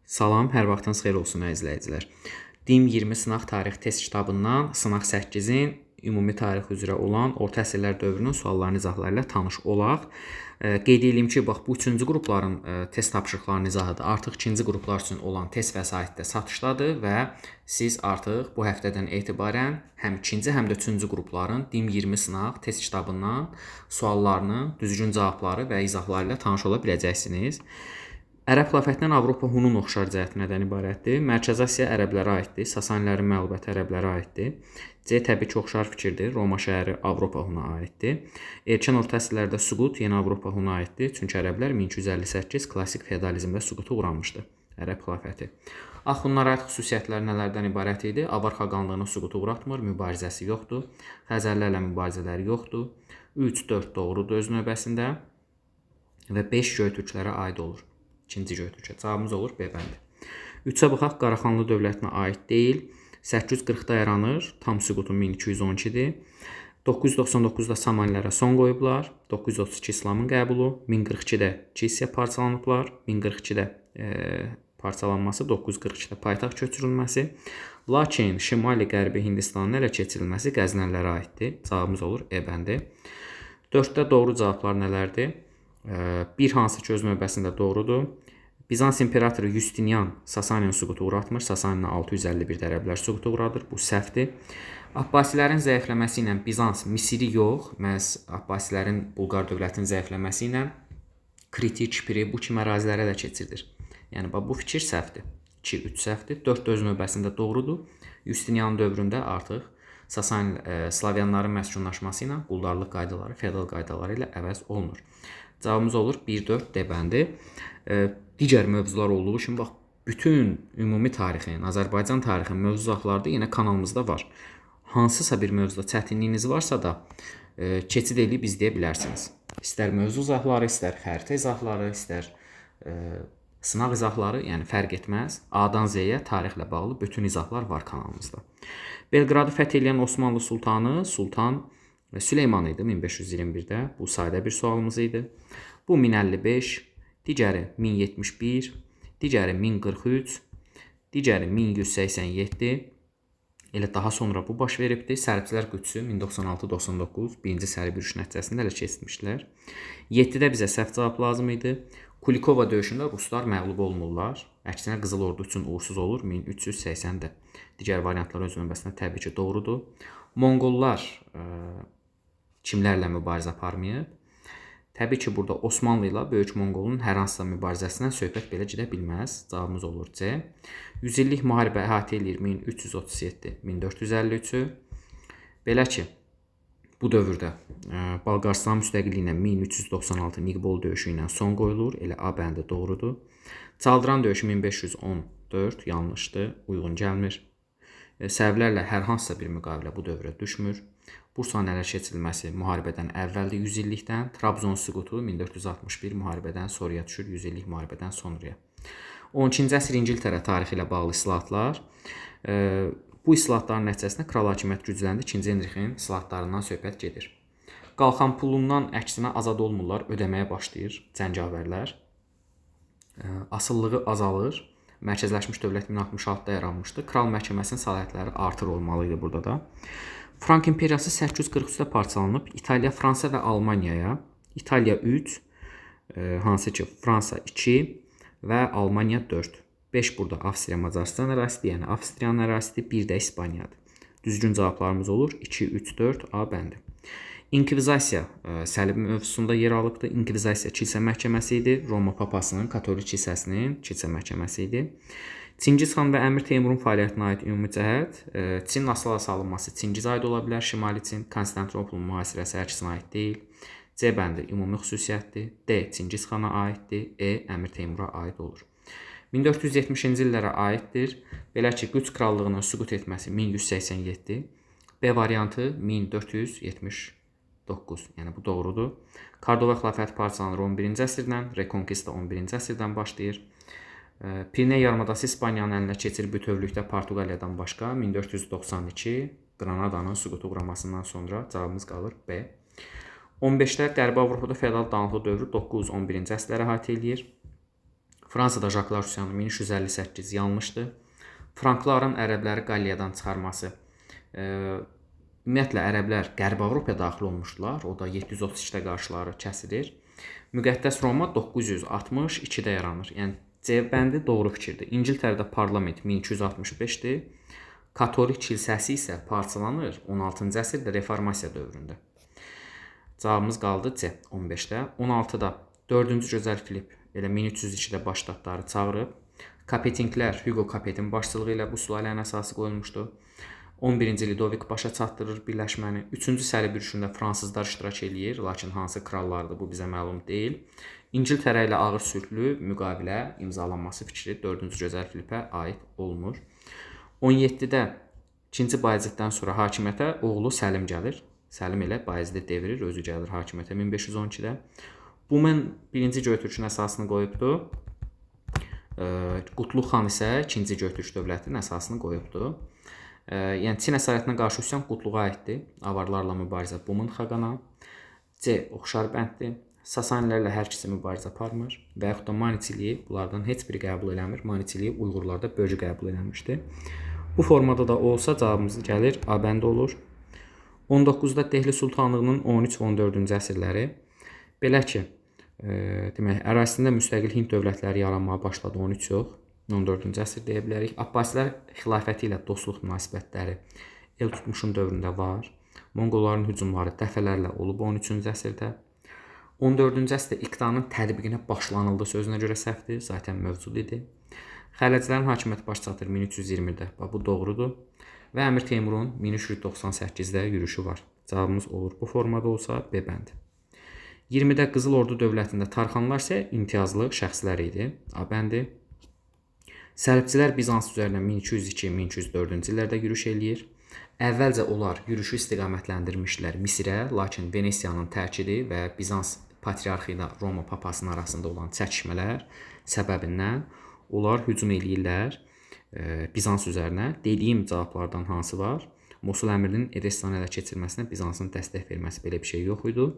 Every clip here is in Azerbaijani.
Salam, hər vaxtınız xeyir olsun əziz izləyicilər. DİM 20 sınaq tarix test kitabından sınaq 8-in ümumi tarix üzrə olan orta əsrlər dövrünün suallarını izahları ilə tanış olaq. Qeyd edeyim ki, bax bu 3-cü qrupların test tapşırıqlarının izahıdır. Artıq 2-ci qruplar üçün olan test vəsaitdə satışdadır və siz artıq bu həftədən etibarən həm 2-ci, həm də 3-cü qrupların DİM 20 sınaq test kitabından suallarının düzgün cavabları və izahları ilə tanış ola biləcəksiniz. Ərəb xilafətindən Avropa Hunun oxşar cəhəti nədən ibarətdir? Mərkəzi Asiya ərəblərə aiddir, Sasanilərin məlumatı ərəblərə aiddir. C təbii ki, oxşar fikirdir. Roma şəhəri Avropa Huna aiddir. Erkən orta əsrlərdə süqut yenə Avropa Huna aiddir. Çünki ərəblər 1258 klassik feodalizmdə süquta uğramışdı. Ərəb xilafəti. Axunlara aid xüsusiyyətləri nələrdən ibarət idi? Avar xaqanlığını süquta uğratmır, mübarizəsi yoxdur. Xəzərlərlə mübarizələri yoxdur. 3, 4 doğrudur öz növbəsində və 5 Göytürklərə aid olur. İkinci Göytürkə. Cavabımız olur B bəndi. 3-ə baxaq, Qaraxanlı dövlətinə aid deyil. 840-da yaranır, tam süqutu 1212-dir. 999-da Samanilərə son qoyublar. 932 İslamın qəbulu. 1042-də kilsə parçalanıblar. 1042-də parçalanması, 942-də paytaxt köçürülməsi. Lakin şimali-qərbi Hindistanın ələ keçirilməsi Qəznənlərə aiddir. Cavabımız olur E bəndi. 4-də doğru cavablar nələrdir? Bir hansı ki öz növbəsində doğrudur. Bizans imperatoru Justinian Sasaniyanın süquta uğratmır. Sasaniyanı 651-də ərəblər süquta uğradır. Bu səhvdir. Abbasilərin zəifləməsi ilə Bizans Misiri yox, məhz Abbasilərin Bulqar dövlətinin zəifləməsi ilə Kriti, Kipri bu kimi ərazilərə də keçirilir. Yəni bu fikir səhvdir. 2, 3 səhvdir. 4 öz növbəsində doğrudur. Justinian dövründə artıq Slavyanların məskunlaşması ilə quldarlıq qaydaları, feodal qaydaları ilə əvəz olunur. Cavabımız olur 1-4 D bəndi. Digər mövzular olduğu üçün bax bütün ümumi tarixin, Azərbaycan tarixinin mövzuları yenə kanalımızda var. Hansısa bir mövzuda çətinliyiniz varsa da keçid edib izləyə bilərsiniz. İstər mövzu izahları, istər xəritə izahları, istər sınaq izahları, yəni fərq etməz. A-dan Z-yə tarixlə bağlı bütün izahlar var kanalımızda. Belqradı fəth edən Osmanlı sultanı Sultan Süleyman idi 1521-də. Bu sadə bir sualımız idi. Bu 1055, digəri 1071, digəri 1043, digəri 1187. Elə daha sonra bu baş veribdir. Sərbçilər Qüdsü 1096-99 birinci sərbi yürüş nəticəsində ələ keçirmişdilər. 7-də bizə səhv cavab lazım idi. Kulikova döyüşündə ruslar məğlub olmurlar. Əksinə Qızıl Ordu üçün uğursuz olur 1380-də. Digər variantlar öz növbəsində təbii ki, doğrudur. Monqollar kimlərlə mübarizə aparmayıb? Təbii ki, burada Osmanlı ilə Böyük Monqolun hər hansısa mübarizəsindən söhbət belə gedə bilməz. Cavabımız olur C. 100 illik müharibə əhatə edir 1337-1453-ü. Belə ki, bu dövrdə Balqaristan müstəqilliyinə 1396 Niqbol döyüşü ilə son qoyulur. Elə A bəndi doğrudur. Çaldıran döyüşü 1514 yanlışdır, uyğun gəlmir. Sərvlərlə hər hansısa bir müqavilə bu dövrə düşmür. Bursanın ələ keçirilməsi müharibədən əvvəldir 100 illikdən. Trabzon süqutu 1461 müharibədən sonraya düşür, 100 illik müharibədən sonraya. 12-ci əsr İngiltərə tarixi ilə bağlı islahatlar. Bu islahatların nəticəsində kral hakimiyyət gücləndi. 2-ci Henrixin islahatlarından söhbət gedir. Qalxan pulundan əksinə azad olmurlar, ödəməyə başlayır cəngavərlər. Asılılığı azalır. Mərkəzləşmiş dövlət 1066-da yaranmışdı. Kral məhkəməsinin səlahiyyətləri artır olmalı idi burada da. Frank imperiyası 843-də parçalanıb İtaliya, Fransa və Almaniyaya. İtaliya 3, hansı ki Fransa 2 və Almaniya 4. 5 burada Avstriya, Macaristan ərazisidir, yəni Avstriyanın ərazisidir, 1 də İspaniyadır. Düzgün cavablarımız olur 2, 3, 4 A bəndi. İnkvizasiya səlib mövzusunda yer alıbdır. İnkvizasiya kilsə məhkəməsi idi. Roma papasının, katolik kilsəsinin kilsə məhkəməsi idi. Çingiz xan və Əmir Teymurun fəaliyyətinə aid ümumi cəhət. Çin asıla salınması Çingizə aid ola bilər, şimali Çin. Konstantinopolun mühasirəsi hər ikisinə aid deyil. C bəndi ümumi xüsusiyyətdir. D Çingiz xana aiddir. E Əmir Teymura aid olur. 1470-ci illərə aiddir. Belə ki, Qüds krallığının süqut etməsi 1187. B variantı 1479. Yəni bu doğrudur. Kordova xilafəti parçalanır 11-ci əsrdən, Reconquista 11-ci əsrdən başlayır. Piriney yarımadası İspaniyanın əlinə keçir bütövlükdə Portuqaliyadan başqa 1492 Qranadanın süquta uğramasından sonra cavabımız qalır B. 15-də Qərbi Avropada feodal dağınıqlı dövrü 9-11-ci əsrlərə əhatə eləyir. Fransada Jaklar üsyanı 1358 yanlışdır. Frankların ərəbləri Qalliyadan çıxarması. Ümumiyyətlə ərəblər Qərbi Avropaya daxil olmuşdular. O da 732-də qarşıları kəsilir. Müqəddəs Roma 962-də yaranır. Yəni C bəndi doğru fikirdir. İngiltərədə parlament 1265-dir. Katolik kilsəsi isə parçalanır 16-cı əsrdə reformasiya dövründə. Cavabımız qaldı C 15-də. 16-da 4-cü Gözəl Filip elə 1302-də başdatları çağırıb. Kapetinglər Hugo Kapetin başçılığı ilə bu sülalənin əsası qoyulmuşdu. 11-ci Lidovik başa çatdırır birləşməni. 3-cü Səli bürüşündə fransızlar iştirak eləyir, lakin hansı krallardır bu bizə məlum deyil. İngiltərə ilə ağır sülhlü müqavilə imzalanması fikri 4-cü Gözəl Filipə aid olmur. 17-də 2-ci Bayeziddən sonra hakimiyyətə oğlu Səlim gəlir. Səlim elə Bayezidi devirir, özü gəlir hakimiyyətə 1512-də. Bu mən 1-ci Göytürkün əsasını qoyubdu. Qutluq xan isə 2-ci Göytürk dövlətinin əsasını qoyubdu. Yəni Çin əsarətinə qarşı üsyan Qutluğa aiddir. Avarlarla mübarizə Bumun xaqana. C oxşar bənddir. Sasanilərlə hər ikisi mübarizə aparmır və yaxud da Maniçiliyi bunlardan heç biri qəbul eləmir. Maniçiliyi Uyğurlarda bölgü qəbul eləmişdi. Bu formada da olsa cavabımız gəlir A bəndi olur. 19-da Dehli Sultanlığının 13 və 14-cü əsrləri. Belə ki, demək, ərazisində müstəqil Hind dövlətləri yaranmağa başladı 13 yox. 14-cü əsr deyə bilərik. Abbasilər xilafəti ilə dostluq münasibətləri el tutmuşun dövründə var. Monqolların hücumları dəfələrlə olub 13-cü əsrdə. 14-cü əsrdə iqtidarın tətbiqinə başlanıldı sözünə görə səhvdir, zaten mövcud idi. Xələclərin hakimiyyəti baş çatır 1320-də. Bu doğrudur. Və Əmir Teymurun 1398-də yürüşü var. Cavabımız olur bu formada olsa B bəndi. 20-də Qızıl Ordu dövlətində Tarxanlar isə imtiyazlı şəxslər idi. A bəndi. Səlibçilər Bizans üzərinə 1202-1204-cü illərdə yürüş eləyir. Əvvəlcə onlar yürüşü istiqamətləndirmişlər Misirə, lakin Venesiyanın təkidi və Bizans patriarxı ilə Roma papasının arasında olan çəkişmələr səbəbindən onlar hücum eləyirlər Bizans üzərinə. Dediyim cavablardan hansı var? Mosul əmrinin Edessanı ələ keçirməsinə Bizansın dəstək verməsi belə bir şey yox idi.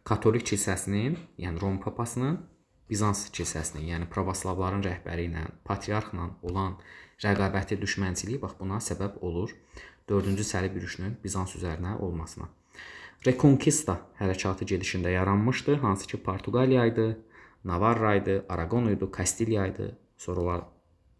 Katolik kilsəsinin, yəni Roma papasının Bizans kilsəsinin, yəni pravoslavların rəhbəri ilə, patriarxla olan rəqabəti, düşmənçiliyi bax buna səbəb olur 4-cü Səli bürüşünün Bizans üzərinə olmasına. Reconquista hərəkatı gedişində yaranmışdı, hansı ki Portuqaliya idi, Navarra idi, Aragon idi, Kastilya idi. Sonralar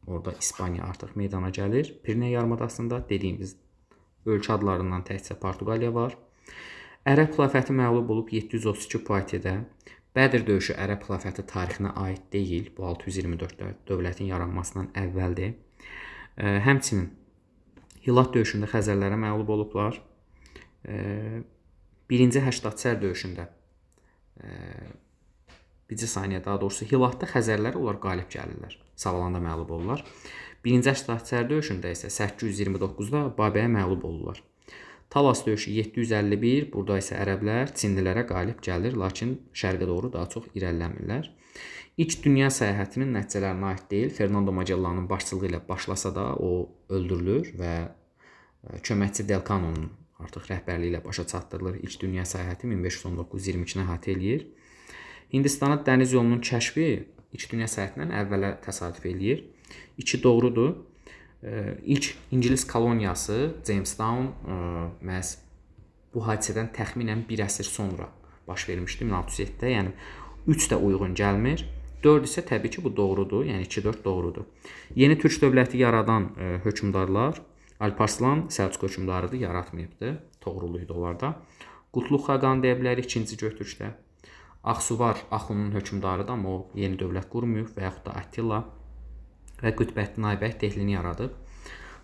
orada İspaniya artıq meydana gəlir. Pirene yarımadasında dediyimiz ölkə adlarından təkcə Portuqaliya var. Ərəb xilafəti məğlub olub 732 Poitiers-də. Bədir döyüşü Ərəb xilafəti tarixinə aid deyil. Bu 624-də dövlətin yaranmasından əvvəldir. Həmçinin Hilat döyüşündə Xəzərlərə məğlub olublar. 1-ci Həştadsər döyüşündə Bici saniyə daha doğrusu Hilatda Xəzərlər onlar qalib gəlirlər. Savalanda məğlub olurlar. 1-ci Həştadsər döyüşündə isə 829-da Babəyə məğlub olurlar. Talas döyüşü 751, burada isə ərəblər Çinlilərə qalib gəlir, lakin şərqə doğru daha çox irəliləmirlər. İlk dünya səyahətinin nəticələrinə aid deyil. Fernando Magellanın başçılığı ilə başlasa da o öldürülür və köməkçi Delcanonun artıq rəhbərliyi ilə başa çatdırılır. İlk dünya səyahəti 1519-22-ni əhatə eləyir. Hindistana dəniz yolunun kəşfi ilk dünya səyahətindən əvvələ təsadüf eləyir. 2 doğrudur. İlk İngilis koloniyası Jamestown məhz bu hadisədən təxminən 1 əsr sonra baş vermişdi 1607-də. Yəni 3 də uyğun gəlmir. 4 isə təbii ki bu doğrudur. Yəni 2-4 doğrudur. Yeni Türk dövləti yaradan hökmdarlar Alparslan Səlcuq hökmdarıdır, yaratmayıbdı. Toğrulu idi onlarda. Qutluq xaqan deyə bilərik 2-ci Göytürkdə. Axsuvar Axunun hökmdarıdır, amma o yeni dövlət qurmayıb və yaxud da Attila və Qütbəddin Aybək Dehlini yaradıb.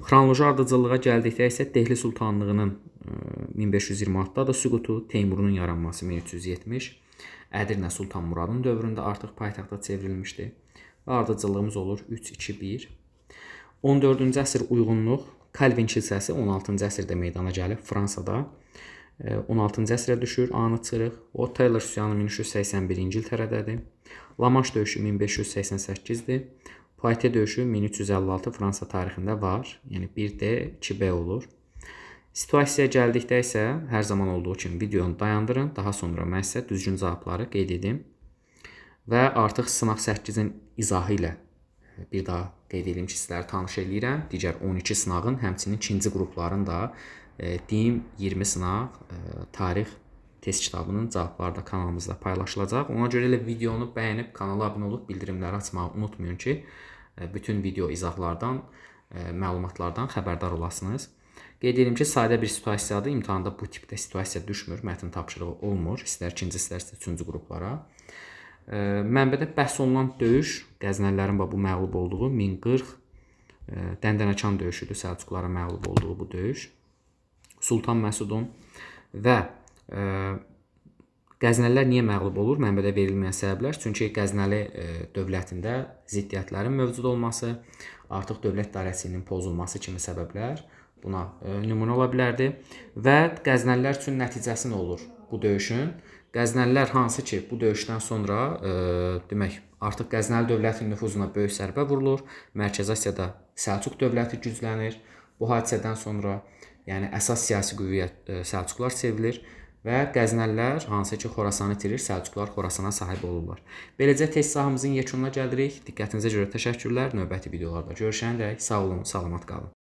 Xronoloji ardıcıllığa gəldikdə isə Dehli Sultanlığının 1526-da da süqutu, Teymurun yaranması 1370, Ədirnə Sultan Muradın dövründə artıq paytaxta çevrilmişdi və ardıcıllığımız olur 3-2-1. 14-cü əsr uyğunluq, Kalvin kilsəsi 16-cı əsrdə meydana gəlib Fransada. 16-cı əsrə düşür, anı çırıq. O Taylor üsyanı 1381 İngiltərədədir. Lamanş döyüşü 1588-dir. Poitiers döyüşü 1356 Fransa tarixində var. Yəni 1D, 2B olur. Situasiyaya gəldikdə isə hər zaman olduğu kimi videonu dayandırın. Daha sonra mən sizə düzgün cavabları qeyd edim. və artıq sınaq 8-in izahı ilə bir daha qeyd edim ki, sizləri tanış eləyirəm. Digər 12 sınağın, həmçinin ikinci qrupların da DİM 20 sınaq tarix test kitabının cavabları da kanalımızda paylaşılacaq. Ona görə elə videonu bəyənib kanala abunə olub bildirimləri açmağı unutmayın ki, bütün video izahlardan, məlumatlardan xəbərdar olasınız. Qeyd edim ki, sadə bir situasiyadır. İmtahanda bu tipdə situasiya düşmür, mətn tapşırığı olmur. İstər ikinci, istərsə üçüncü qruplara. Mənbədə bəhs olunan döyüş, Qəznəlilərin bu məğlub olduğu 1040 Dəndənəkan döyüşüdür. Səlcuqlara məğlub olduğu bu döyüş. Sultan Məsudun və Qəznəlilər niyə məğlub olur? Mənbədə verilməyən səbəblər. Çünki Qəznəli dövlətində ziddiyyətlərin mövcud olması, artıq dövlət idarəçiliyinin pozulması kimi səbəblər buna nümunə ola bilərdi. Və Qəznəlilər üçün nəticəsi nə olur bu döyüşün? Qəznəlilər hansı ki, bu döyüşdən sonra demək, artıq Qəznəli dövlətinin nüfuzuna böyük zərbə vurulur. Mərkəzi Asiyada Səlcuq dövləti güclənir. Bu hadisədən sonra, yəni əsas siyasi qüvvəyə Səlcuqlar çevrilir və Qəznəlilər hansı ki, Xorasanı itirir, Səlcuqlar Xorasana sahib olurlar. Beləcə test sahəmizin yekununa gəlirik. Diqqətinizə görə təşəkkürlər. Növbəti videolarda görüşəndək sağ olun, salamat qalın.